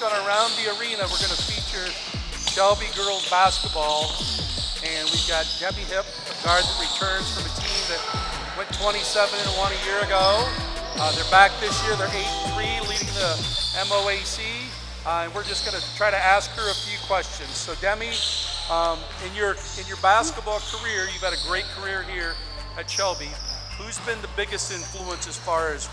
on Around the Arena, we're going to feature Shelby girls basketball. And we've got Demi Hipp, a guard that returns from a team that went 27-1 a year ago. They're back this year. They're 8-3, leading the MOAC. And we're just going to try to ask her a few questions. So Demi, in your basketball career, you've had a great career here at Shelby. Who's been the biggest influence as far as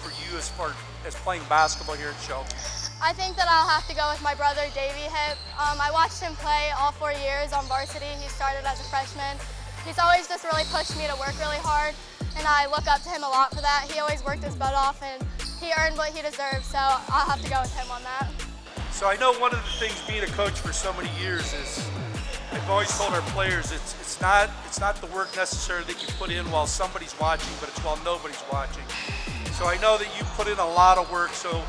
playing basketball here at Shelby? I think that I'll have to go with my brother, Davey Hipp. I watched him play all 4 years on varsity. He started as a freshman. He's always just really pushed me to work really hard, and I look up to him a lot for that. He always worked his butt off, and he earned what he deserved, so I'll have to go with him on that. So I know one of the things being a coach for so many years is, I've always told our players, it's not the work necessarily that you put in while somebody's watching, but it's while nobody's watching. So I know that you put in a lot of work, so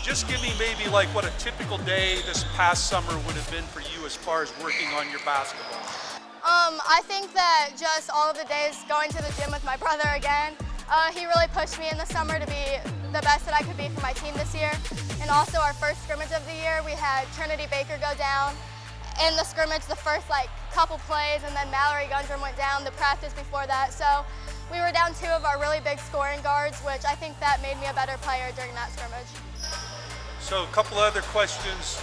just give me maybe like what a typical day this past summer would have been for you as far as working on your basketball. I think that just all of the days going to the gym with my brother again, he really pushed me in the summer to be the best that I could be for my team this year. And also our first scrimmage of the year, we had Trinity Baker go down in the scrimmage the first couple plays, and then Mallory Gundrum went down the practice before that. So we were down 2 of our really big scoring guards, which I think that made me a better player during that scrimmage. So a couple other questions.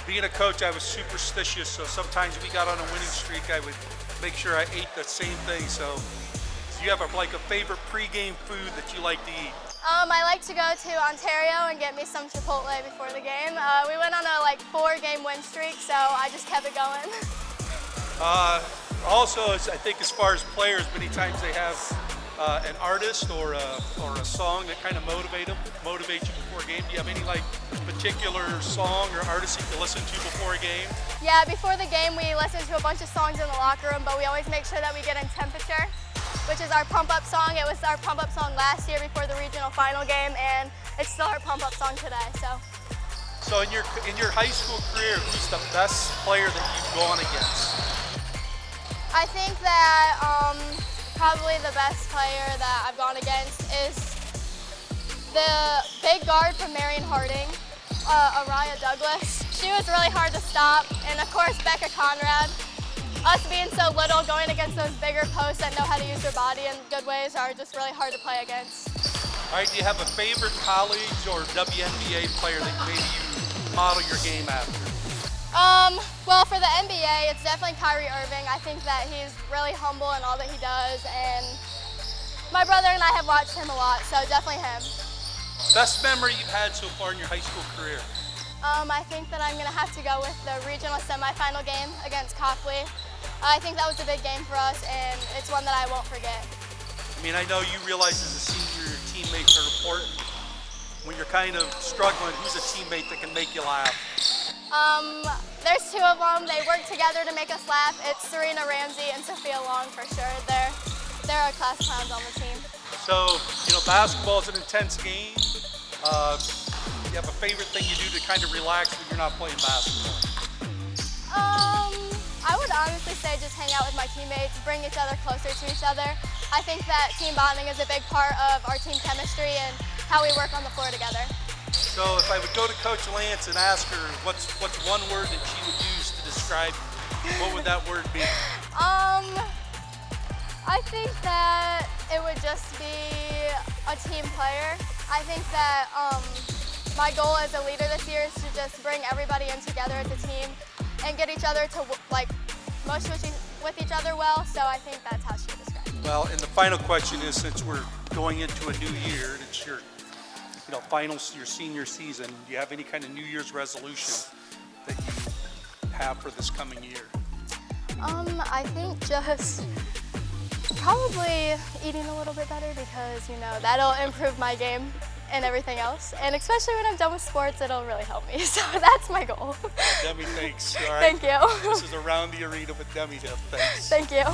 Being a coach, I was superstitious, so sometimes we got on a winning streak, I would make sure I ate the same thing. So do you have a favorite pregame food that you like to eat? I like to go to Ontario and get me some Chipotle before the game. We went on a 4-game win streak, so I just kept it going. Also, I think as far as players, many times they have an artist or a song that kind of motivates you before a game. Do you have any particular song or artist you can listen to before a game? Yeah, before the game we listen to a bunch of songs in the locker room, but we always make sure that we get in temperature, which is our pump-up song. It was our pump-up song last year before the regional final game, and it's still our pump-up song today. So in your high school career, who's the best player that you've gone against? I think that probably the best player that I've gone against is the big guard from Marion Harding, Araya Douglas. She was really hard to stop, and of course Becca Conrad. Us being so little, going against those bigger posts that know how to use their body in good ways are just really hard to play against. All right, do you have a favorite college or WNBA player that maybe you model your game after? Well, for the NBA, it's definitely Kyrie Irving. I think that he's really humble in all that he does, and my brother and I have watched him a lot, so definitely him. Best memory you've had so far in your high school career? I think that I'm going to have to go with the regional semifinal game against Copley. I think that was a big game for us, and it's one that I won't forget. I mean, I know you realize as a senior your teammates are important. When you're kind of struggling, who's a teammate that can make you laugh? There's 2 of them. They work together to make us laugh. It's Serena Ramsey and Sophia Long for sure. They're our class clowns on the team. So, basketball is an intense game. You have a favorite thing you do to kind of relax when you're not playing basketball? I would honestly say just hang out with my teammates, bring each other closer to each other. I think that team bonding is a big part of our team chemistry and how we work on the floor together. So if I would go to Coach Lantz and ask her what's one word that she would use to describe you, what would that word be? I think that it would just be a team player. I think that my goal as a leader this year is to just bring everybody in together as a team and get each other to mush with each other well, so I think that's how she would describe it. Well, and the final question is, since we're going into a new year, and it's your your senior season, do you have any kind of New Year's resolution that you have for this coming year? I think just probably eating a little bit better because, that'll improve my game and everything else. And especially when I'm done with sports, it'll really help me. So that's my goal. Demi, thanks. All right. Thank you. This is Around the Arena with Demi Hipp. Thanks. Thank you.